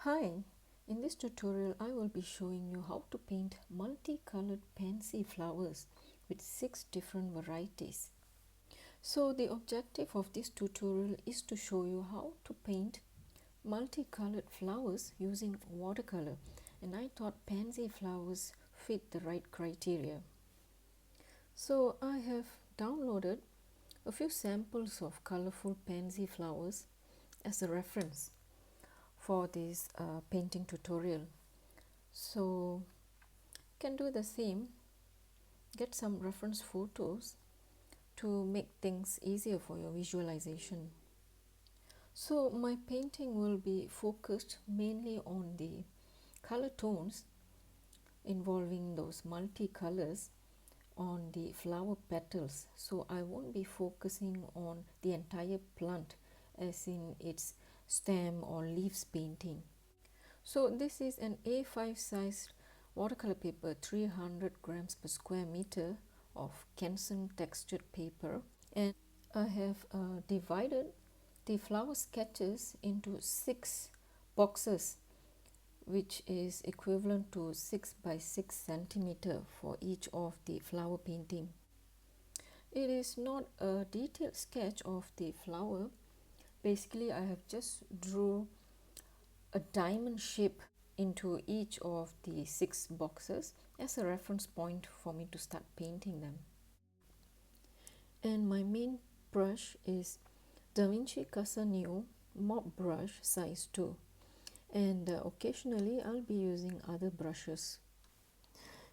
Hi, in this tutorial I will be showing you how to paint multicolored pansy flowers with 6 different varieties. So the objective of this tutorial is to show you how to paint multicolored flowers using watercolor, and I thought pansy flowers fit the right criteria. So I have downloaded a few samples of colorful pansy flowers as a reference for this painting tutorial. So you can do the same, get some reference photos to make things easier for your visualization. So my painting will be focused mainly on the color tones involving those multicolors on the flower petals. So I won't be focusing on the entire plant as in its stem or leaves painting. So this is an A5 size watercolor paper, 300 grams per square meter of Canson textured paper, and I have divided the flower sketches into 6 boxes, which is equivalent to 6 by 6 centimeter for each of the flower painting. It is not a detailed sketch of the flower. Basically I have just drew a diamond shape into each of the 6 boxes as a reference point for me to start painting them. And my main brush is Da Vinci Casa Neo mop brush size 2, and occasionally I'll be using other brushes.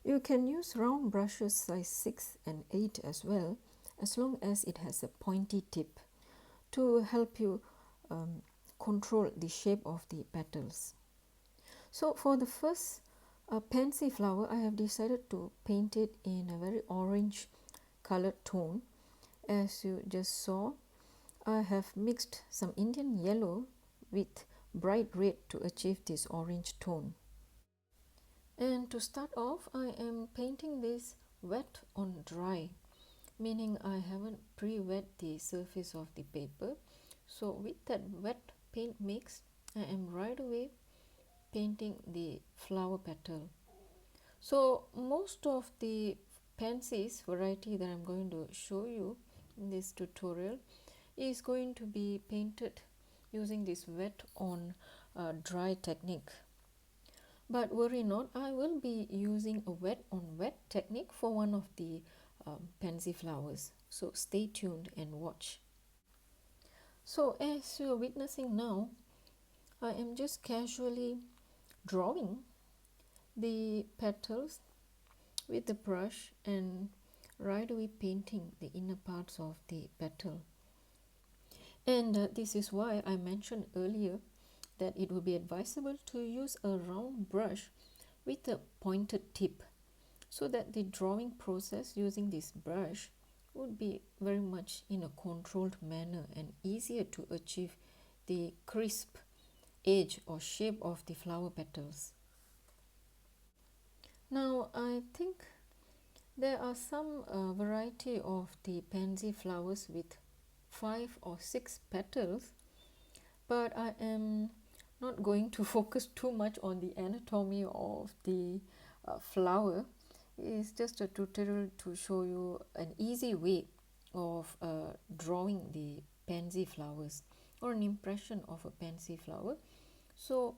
You can use round brushes size 6 and 8 as well, as long as it has a pointy tip to help you control the shape of the petals. So for the first pansy flower, I have decided to paint it in a very orange colored tone. As you just saw, I have mixed some Indian yellow with bright red to achieve this orange tone. And to start off, I am painting this wet on dry, meaning I haven't pre-wet the surface of the paper. So with that wet paint mix, I am right away painting the flower petal. So most of the pansies variety that I'm going to show you in this tutorial is going to be painted using this wet on dry technique. But worry not, I will be using a wet on wet technique for one of the pansy flowers. So stay tuned and watch. So as you are witnessing now, I am just casually drawing the petals with the brush and right away painting the inner parts of the petal. And this is why I mentioned earlier that it would be advisable to use a round brush with a pointed tip, so that the drawing process using this brush would be very much in a controlled manner and easier to achieve the crisp edge or shape of the flower petals. Now I think there are some variety of the pansy flowers with 5 or 6 petals, but I am not going to focus too much on the anatomy of the flower. It's just a tutorial to show you an easy way of drawing the pansy flowers or an impression of a pansy flower. So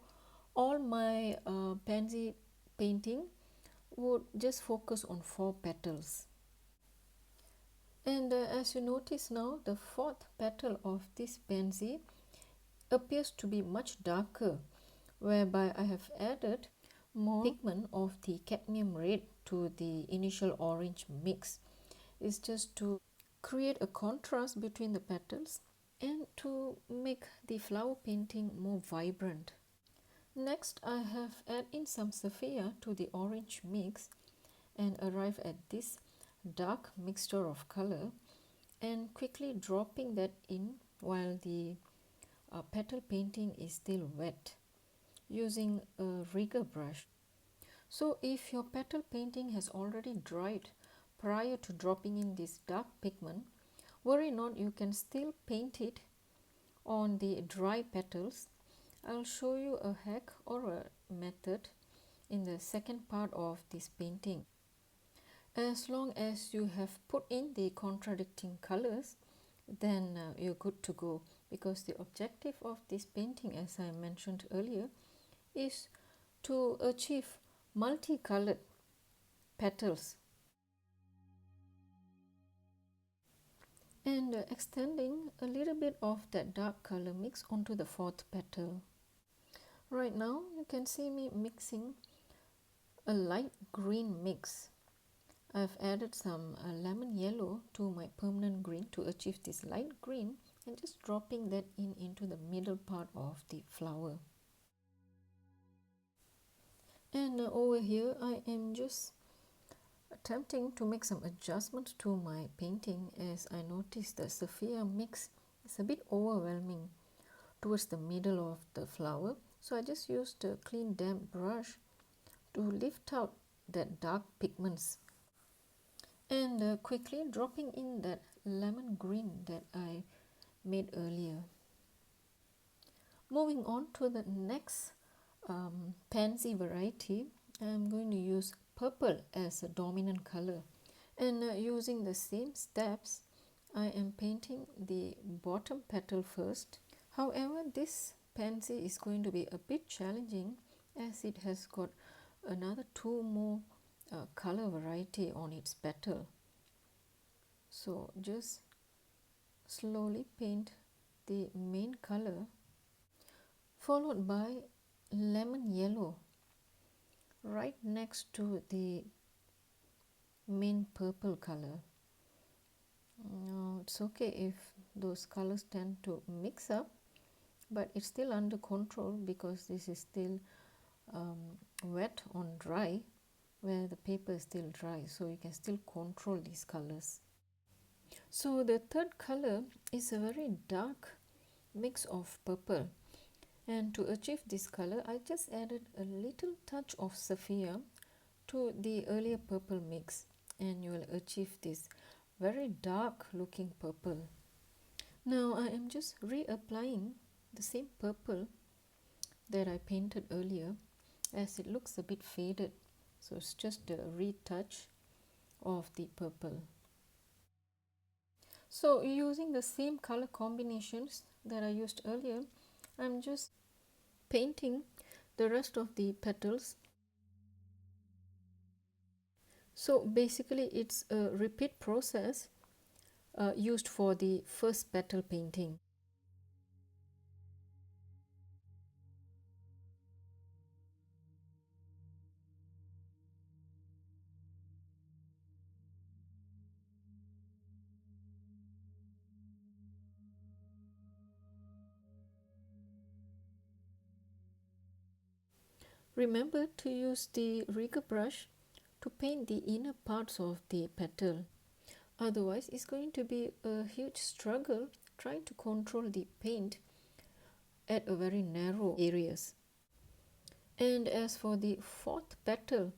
all my pansy painting would just focus on 4 petals. And as you notice now, the 4th petal of this pansy appears to be much darker, whereby I have added more pigment of the cadmium red to the initial orange mix. It's just to create a contrast between the petals and to make the flower painting more vibrant. Next, I have added in some sapphire to the orange mix and arrive at this dark mixture of color, and quickly dropping that in while the petal painting is still wet using a rigger brush. So if your petal painting has already dried prior to dropping in this dark pigment, worry not, you can still paint it on the dry petals I'll show you a hack or a method in the second part of this painting. As long as you have put in the contradicting colors, then you're good to go, because the objective of this painting, as I mentioned earlier, is to achieve multicolored petals. And extending a little bit of that dark color mix onto the fourth petal. Right now you can see me mixing a light green mix. I've added some lemon yellow to my permanent green to achieve this light green, and just dropping that into the middle part of the flower. And over here I am just attempting to make some adjustments to my painting, as I noticed the Sapphire mix is a bit overwhelming towards the middle of the flower. So I just used a clean damp brush to lift out that dark pigments, and quickly dropping in that lemon green that I made earlier. Moving on to the next Pansy variety, I'm going to use purple as a dominant color, and using the same steps, I am painting the bottom petal first. However, this Pansy is going to be a bit challenging, as it has got another two more color variety on its petal. So just slowly paint the main color, followed by lemon yellow right next to the main purple color. Now it's okay if those colors tend to mix up, but it's still under control because this is still wet on dry, where the paper is still dry, so you can still control these colors. So the third color is a very dark mix of purple, and to achieve this color I just added a little touch of Sapphire to the earlier purple mix, and you will achieve this very dark looking purple. Now I am just reapplying the same purple that I painted earlier, as it looks a bit faded, so it's just a retouch of the purple. So using the same color combinations that I used earlier, I'm just painting the rest of the petals. So basically it's a repeat process used for the first petal painting. Remember to use the rigger brush to paint the inner parts of the petal. Otherwise, it's going to be a huge struggle trying to control the paint at a very narrow areas. And as for the fourth petal,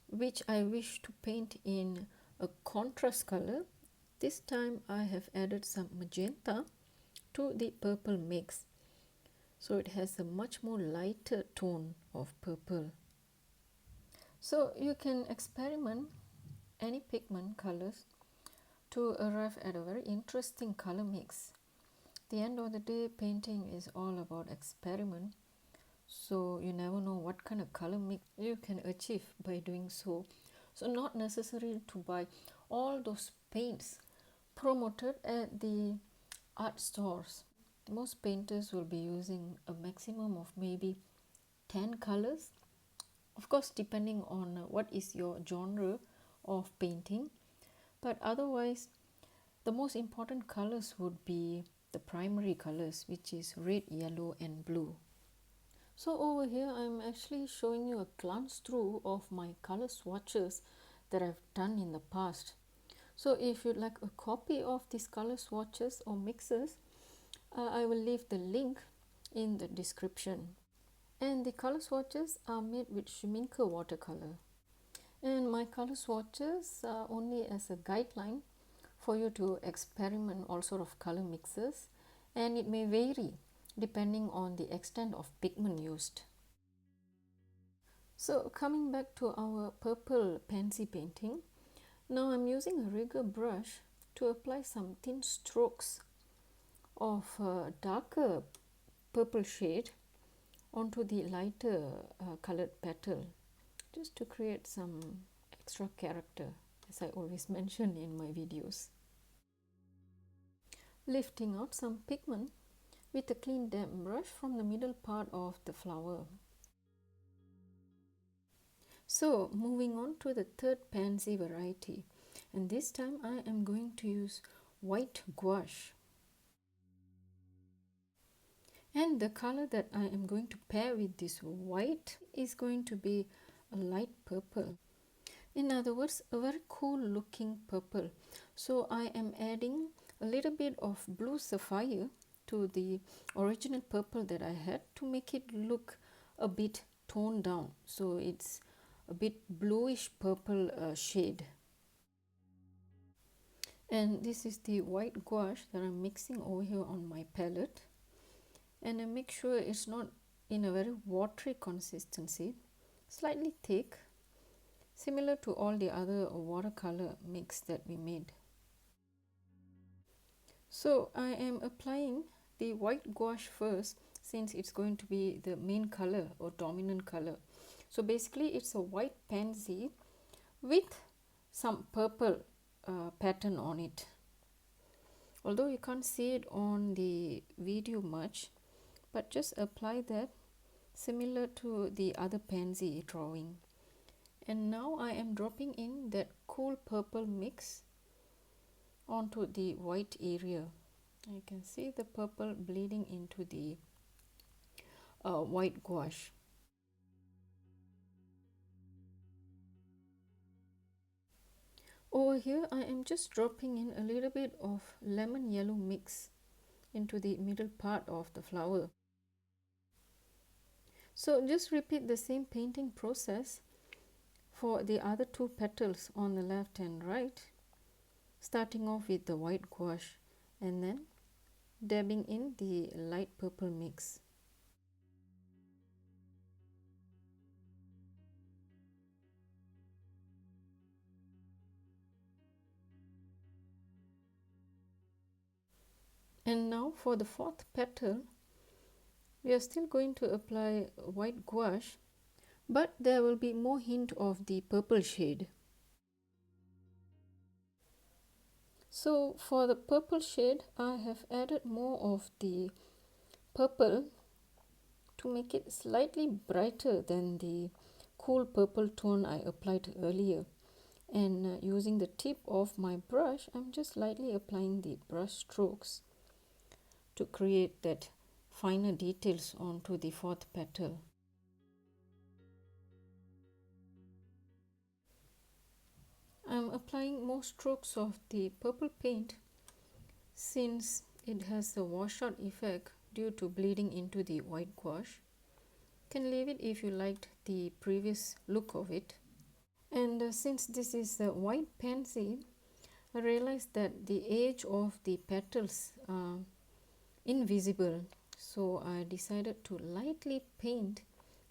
which I wish to paint in a contrast color, this time I have added some magenta to the purple mix, so it has a much more lighter tone of purple. So you can experiment any pigment colors to arrive at a very interesting color mix. At the end of the day, painting is all about experiment, so you never know what kind of color mix you can achieve by doing so. So not necessary to buy all those paints promoted at the art stores. Most painters will be using a maximum of maybe 10 colors, of course depending on what is your genre of painting, but otherwise the most important colors would be the primary colors, which is red, yellow and blue. So over here I'm actually showing you a glance through of my color swatches that I've done in the past. So if you'd like a copy of these color swatches or mixes, I will leave the link in the description. And the color swatches are made with Schmincke watercolor. And my color swatches are only as a guideline for you to experiment all sort of color mixes, and it may vary depending on the extent of pigment used. So coming back to our purple Pansy painting, now I'm using a rigger brush to apply some thin strokes of darker purple shade onto the lighter colored petal, just to create some extra character, as I always mention in my videos. Lifting out some pigment with a clean damp brush from the middle part of the flower. So moving on to the third Pansy variety, and this time I am going to use white gouache. And the color that I am going to pair with this white is going to be a light purple. In other words, a very cool looking purple. So I am adding a little bit of blue sapphire to the original purple that I had to make it look a bit toned down. So it's a bit bluish purple shade. And this is the white gouache that I'm mixing over here on my palette. And I make sure it's not in a very watery consistency, slightly thick, similar to all the other watercolor mix that we made. So I am applying the white gouache first, since it's going to be the main color or dominant color. So basically it's a white pansy with some purple pattern on it. Although you can't see it on the video much, but just apply that similar to the other pansy drawing. And now I am dropping in that cool purple mix onto the white area. You can see the purple bleeding into the white gouache. Over here I am just dropping in a little bit of lemon yellow mix into the middle part of the flower. So just repeat the same painting process for the other two petals on the left and right, starting off with the white gouache and then dabbing in the light purple mix. And now for the fourth petal, we are still going to apply white gouache, but there will be more hint of the purple shade. So for the purple shade, I have added more of the purple to make it slightly brighter than the cool purple tone I applied earlier. And using the tip of my brush, I'm just lightly applying the brush strokes to create that finer details onto the fourth petal. I'm applying more strokes of the purple paint since it has a washout effect due to bleeding into the white gouache. You can leave it if you liked the previous look of it. And since this is a white pansy, I realized that the edge of the petals are invisible. So I decided to lightly paint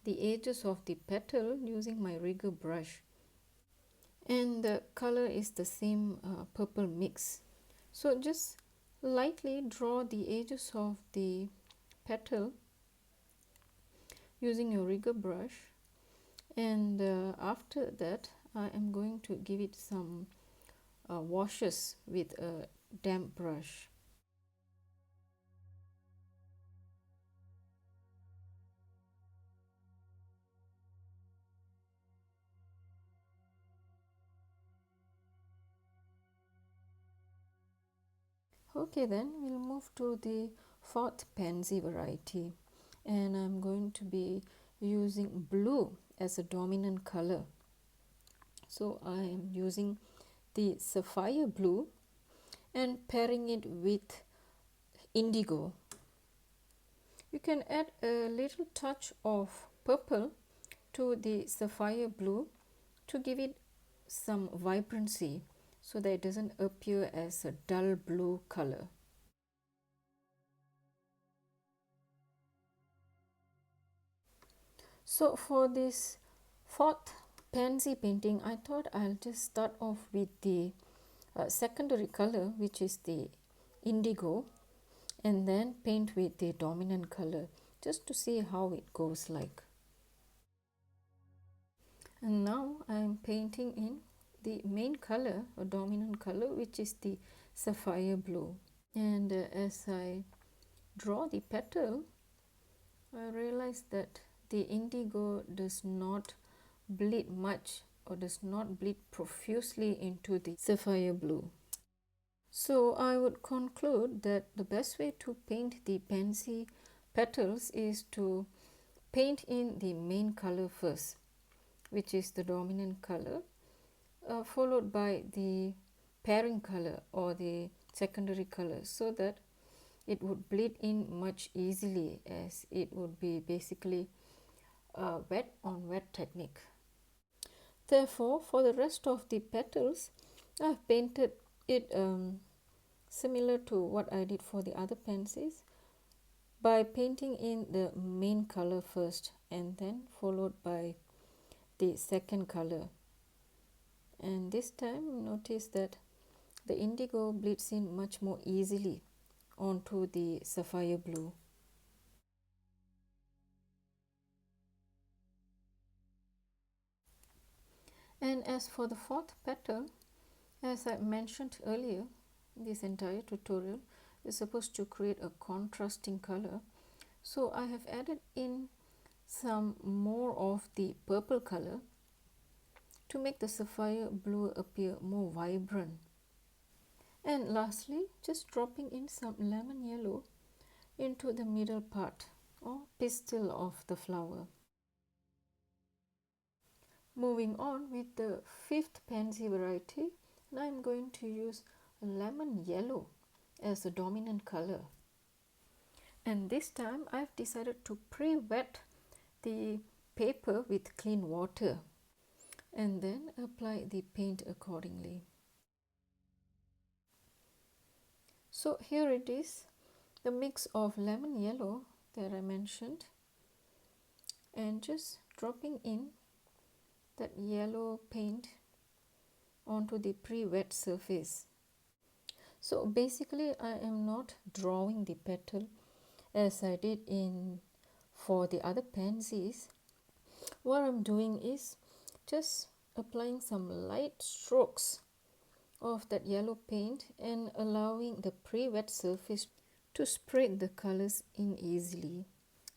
the edges of the petal using my rigger brush. And the color is the same purple mix. So just lightly draw the edges of the petal using your rigger brush, and after that I am going to give it some washes with a damp brush. Okay, then we'll move to the fourth pansy variety, and I'm going to be using blue as a dominant color. So I am using the sapphire blue and pairing it with indigo. You can add a little touch of purple to the sapphire blue to give it some vibrancy, so that it doesn't appear as a dull blue color. So for this fourth pansy painting, I thought I'll just start off with the secondary color, which is the indigo, and then paint with the dominant color just to see how it goes like. And now I'm painting in the main color or dominant color, which is the sapphire blue. And as I draw the petal, I realize that the indigo does not bleed much or does not bleed profusely into the sapphire blue. So I would conclude that the best way to paint the pansy petals is to paint in the main color first, which is the dominant color, followed by the pairing color or the secondary color, so that it would bleed in much easily, as it would be basically a wet on wet technique. Therefore, for the rest of the petals, I've painted it similar to what I did for the other pansies, by painting in the main color first and then followed by the second color. And this time notice that the indigo bleeds in much more easily onto the sapphire blue. And as for the fourth petal, as I mentioned earlier, this entire tutorial is supposed to create a contrasting color. So I have added in some more of the purple color to make the sapphire blue appear more vibrant. And lastly, just dropping in some lemon yellow into the middle part or pistil of the flower. Moving on with the fifth pansy variety, and I'm going to use lemon yellow as a dominant color. And this time I've decided to pre-wet the paper with clean water and then apply the paint accordingly. So here it is, the mix of lemon yellow that I mentioned, and just dropping in that yellow paint onto the pre-wet surface. So basically I am not drawing the petal as I did for the other pansies. What I'm doing is just applying some light strokes of that yellow paint and allowing the pre-wet surface to spread the colors in easily.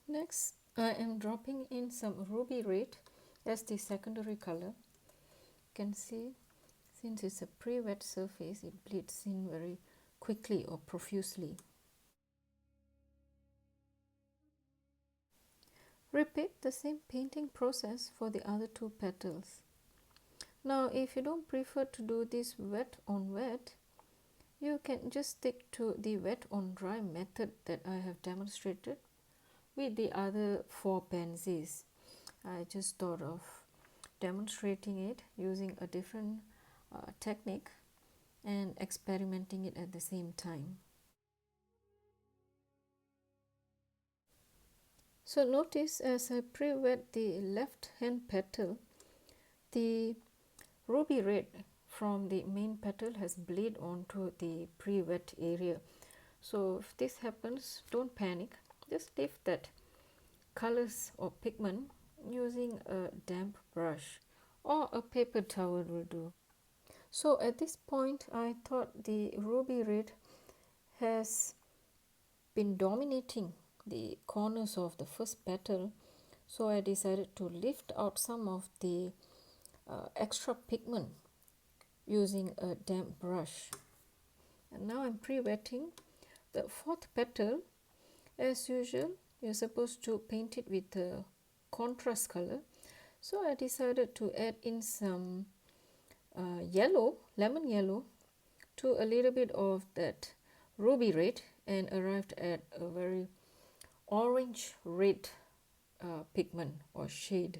Next, I am dropping in some ruby red as the secondary color. You can see, since it's a pre-wet surface, it bleeds in very quickly or profusely. Repeat the same painting process for the other two petals. Now, if you don't prefer to do this wet on wet, you can just stick to the wet on dry method that I have demonstrated with the other four pansies. I just thought of demonstrating it using a different technique and experimenting it at the same time. So notice as I pre-wet the left hand petal, the ruby red from the main petal has bled onto the pre-wet area. So if this happens, don't panic, just lift that colors or pigment using a damp brush or a paper towel will do. So at this point I thought the ruby red has been dominating the corners of the first petal, so I decided to lift out some of the extra pigment using a damp brush. And now I'm pre-wetting the fourth petal. As usual, you're supposed to paint it with a contrast color, so I decided to add in some lemon yellow to a little bit of that ruby red and arrived at a very orange red pigment or shade.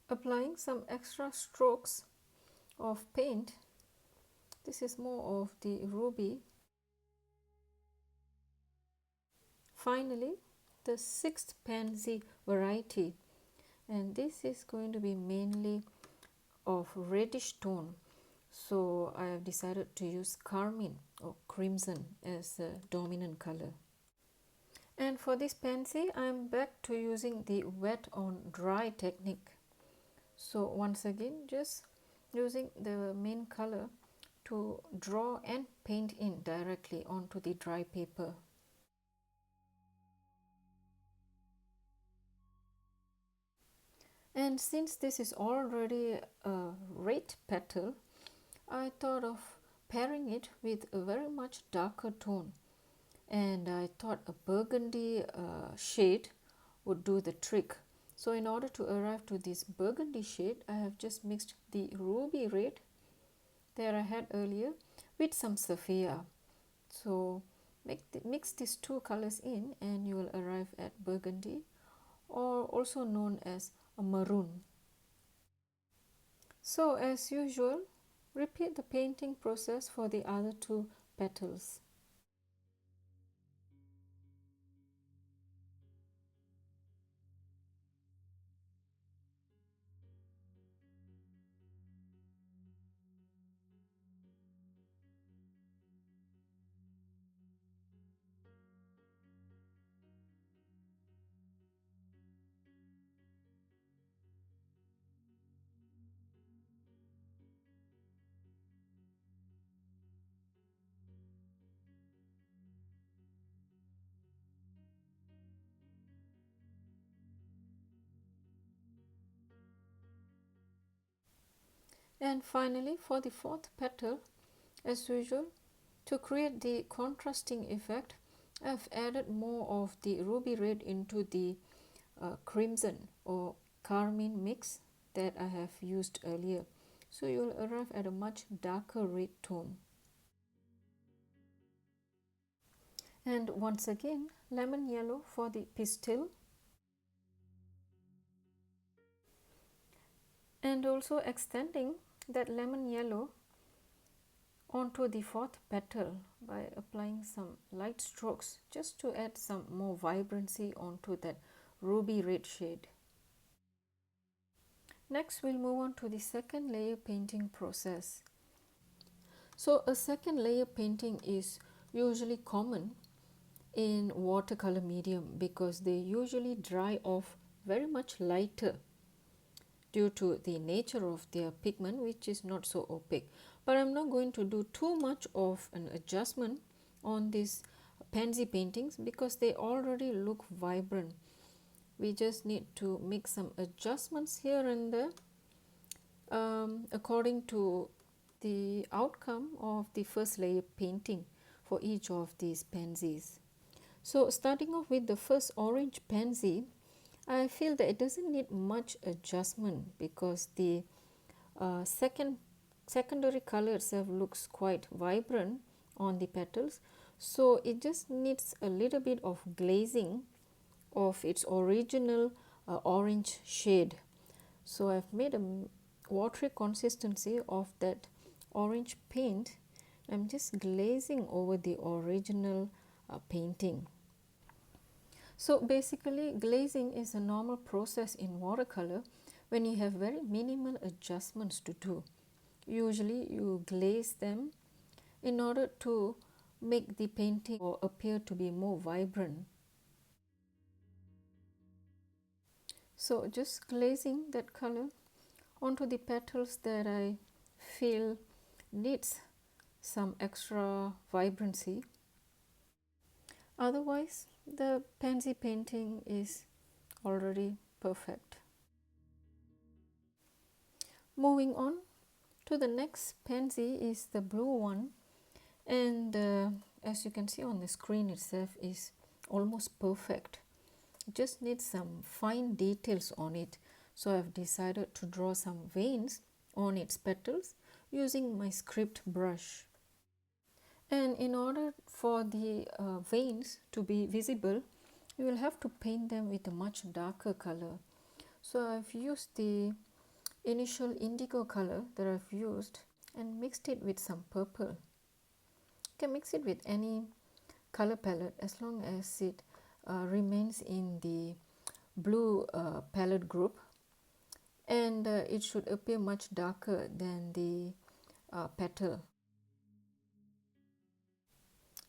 applying some extra strokes of paint. This is more of the ruby. Finally, the sixth Pansy variety, and this is going to be mainly of reddish tone, so I have decided to use carmine or crimson as the dominant color. And for this Pansy, I am back to using the wet on dry technique. So once again, just using the main color to draw and paint in directly onto the dry paper. And since this is already a red petal, I thought of pairing it with a very much darker tone, and I thought a burgundy shade would do the trick. So in order to arrive to this burgundy shade, I have just mixed the ruby red that I had earlier with some sapphire. So mix these two colors in and you will arrive at burgundy, or also known as a maroon. So as usual, repeat the painting process for the other two petals. And finally, for the fourth petal, as usual, to create the contrasting effect, I have added more of the ruby red into the crimson or carmine mix that I have used earlier. So you will arrive at a much darker red tone. And once again, lemon yellow for the pistil, and also extending that lemon yellow onto the fourth petal by applying some light strokes just to add some more vibrancy onto that ruby red shade. Next, we'll move on to the second layer painting process. So a second layer painting is usually common in watercolor medium because they usually dry off very much lighter due to the nature of their pigment, which is not so opaque. But I'm not going to do too much of an adjustment on these pansy paintings because they already look vibrant. We just need to make some adjustments here and there according to the outcome of the first layer painting for each of these pansies. So starting off with the first orange pansy, I feel that it doesn't need much adjustment because the secondary color itself looks quite vibrant on the petals. So it just needs a little bit of glazing of its original orange shade. So I've made a watery consistency of that orange paint. I'm just glazing over the original painting. So basically, glazing is a normal process in watercolor when you have very minimal adjustments to do. Usually you glaze them in order to make the painting or appear to be more vibrant. So just glazing that color onto the petals that I feel needs some extra vibrancy. Otherwise, the pansy painting is already perfect. Moving on to the next pansy is the blue one, and as you can see on the screen itself is almost perfect. It just needs some fine details on it, so I've decided to draw some veins on its petals using my script brush. And in order for the veins to be visible, you will have to paint them with a much darker color. So I've used the initial indigo color that I've used and mixed it with some purple. You can mix it with any color palette as long as it remains in the blue palette group, and it should appear much darker than the petal.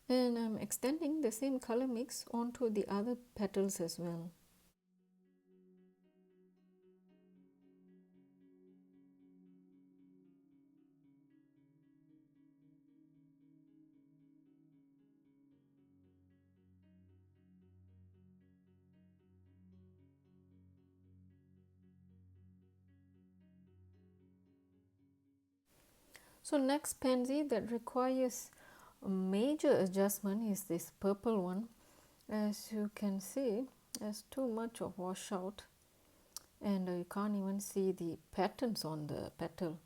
And I'm extending the same color mix onto the other petals as well. So next pansy that requires a major adjustment is this purple one. As you can see, there's too much of washout, and you can't even see the patterns on the petal.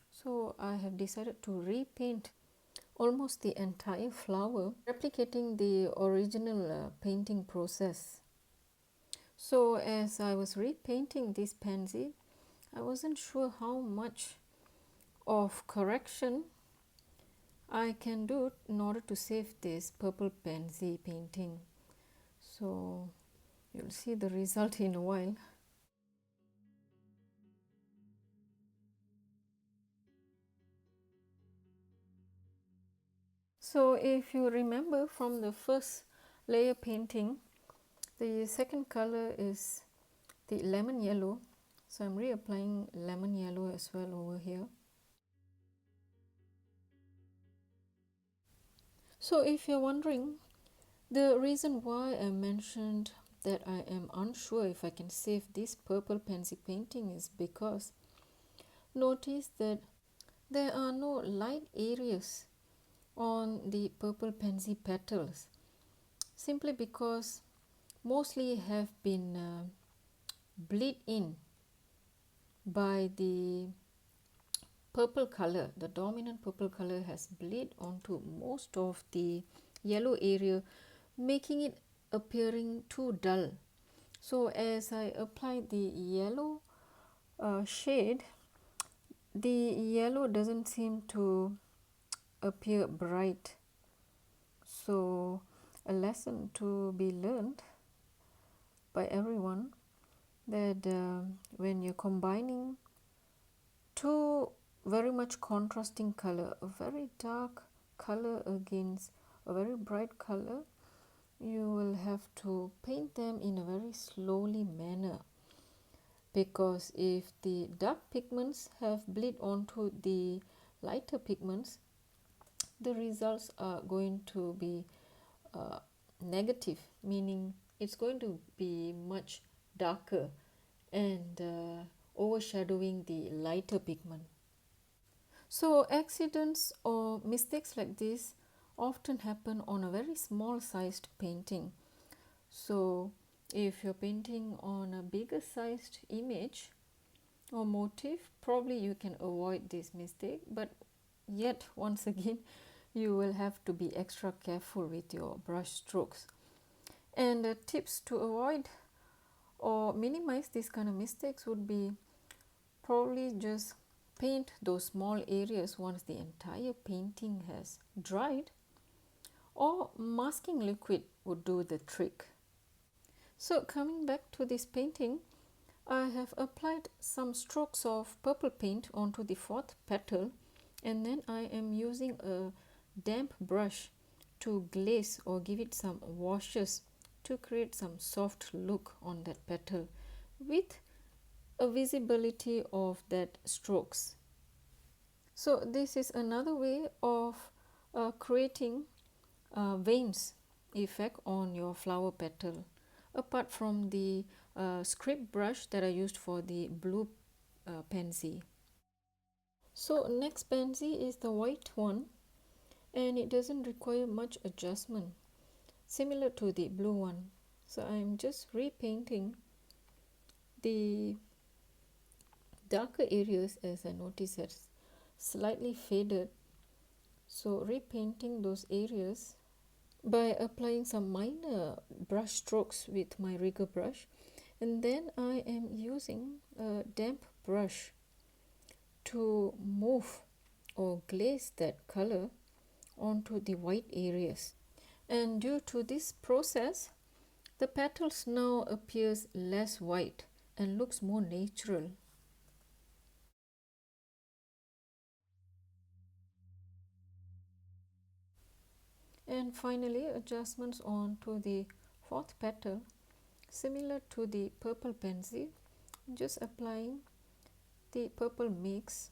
So I have decided to repaint almost the entire flower, replicating the original painting process. So as I was repainting this pansy, I wasn't sure how much of correction I can do in order to save this purple pansy painting. So you'll see the result in a while. So if you remember from the first layer painting, the second color is the lemon yellow. So I'm reapplying lemon yellow as well over here. So if you're wondering, the reason why I mentioned that I am unsure if I can save this purple pansy painting is because notice that there are no light areas on the purple pansy petals, simply because mostly have been bleed in by the purple color. The dominant purple color has bleed onto most of the yellow area, making it appearing too dull. So as I apply the yellow shade, the yellow doesn't seem to appear bright. So a lesson to be learned by everyone, that when you're combining two very much contrasting color, a very dark color against a very bright color, you will have to paint them in a very slowly manner, because if the dark pigments have bleed onto the lighter pigments, the results are going to be negative, meaning it's going to be much darker and overshadowing the lighter pigment. So accidents or mistakes like this often happen on a very small sized painting. So if you're painting on a bigger sized image or motif, probably you can avoid this mistake, but yet once again you will have to be extra careful with your brush strokes. And tips to avoid or minimize these kind of mistakes would be probably just paint those small areas once the entire painting has dried, or masking liquid would do the trick. So coming back to this painting, I have applied some strokes of purple paint onto the fourth petal, and then I am using a damp brush to glaze or give it some washes to create some soft look on that petal with a visibility of that strokes. So this is another way of creating veins effect on your flower petal, apart from the script brush that I used for the blue pansy. So next pansy is the white one, and it doesn't require much adjustment, similar to the blue one. So I'm just repainting the darker areas, as I notice has slightly faded. So repainting those areas by applying some minor brush strokes with my rigger brush, and then I am using a damp brush to move or glaze that color onto the white areas. And due to this process, the petals now appears less white and looks more natural. And finally, adjustments onto the fourth petal, similar to the purple pansy, just applying the purple mix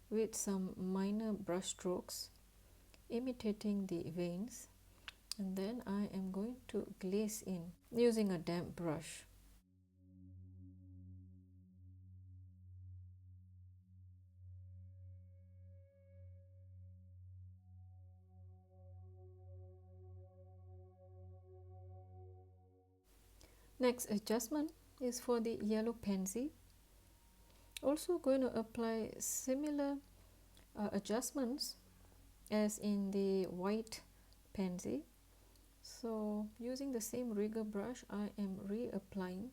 with some minor brush strokes, imitating the veins, and then I am going to glaze in using a damp brush. Next adjustment is for the yellow pansy. Also going to apply similar adjustments as in the white pansy. So using the same rigger brush, I am reapplying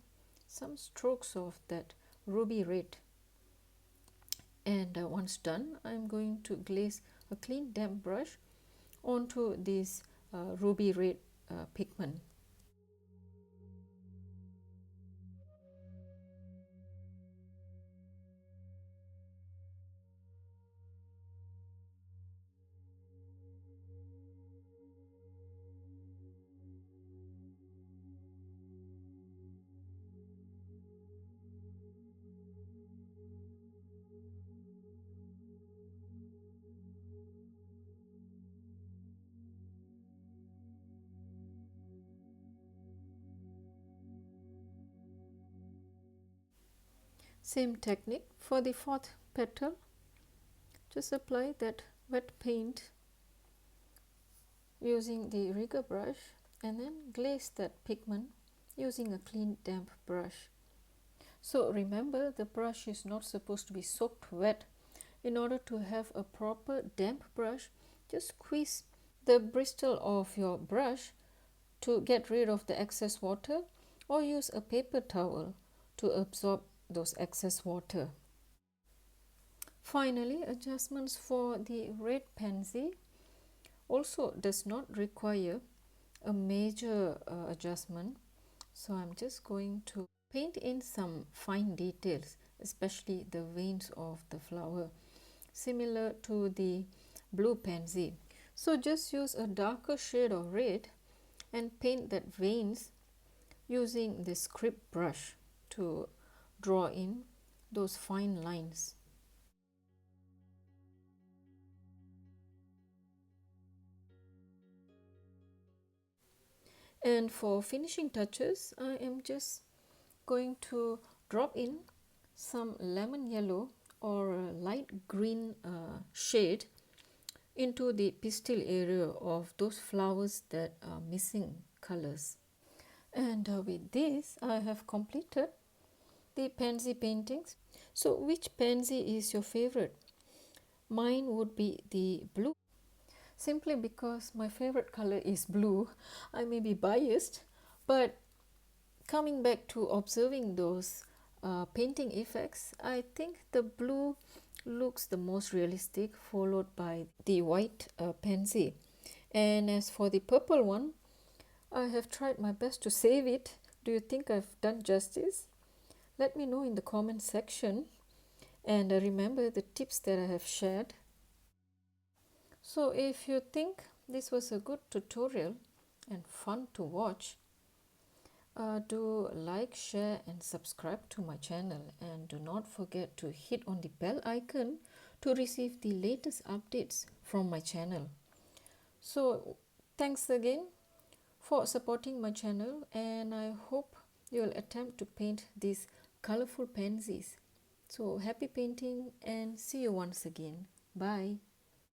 some strokes of that ruby red. And once done, I am going to glaze a clean damp brush onto this ruby red pigment. Same technique for the fourth petal. Just apply that wet paint using the rigger brush and then glaze that pigment using a clean damp brush. So remember, the brush is not supposed to be soaked wet. In order to have a proper damp brush, just squeeze the bristle of your brush to get rid of the excess water, or use a paper towel to absorb those excess water. Finally, adjustments for the red pansy also does not require a major adjustment. So I'm just going to paint in some fine details, especially the veins of the flower, similar to the blue pansy. So just use a darker shade of red and paint that veins using the script brush to draw in those fine lines. And for finishing touches, I am just going to drop in some lemon yellow or a light green shade into the pistil area of those flowers that are missing colors. And with this, I have completed the pansy paintings. So which pansy is your favorite? Mine would be the blue, simply because my favorite color is blue. I may be biased, but coming back to observing those painting effects, I think the blue looks the most realistic, followed by the white pansy. And as for the purple one, I have tried my best to save it. Do you think I've done justice? Let me know in the comment section, and remember the tips that I have shared. So if you think this was a good tutorial and fun to watch, do like, share and subscribe to my channel, and do not forget to hit on the bell icon to receive the latest updates from my channel. So thanks again for supporting my channel, and I hope you'll attempt to paint these colorful pansies. So happy painting and see you once again. Bye.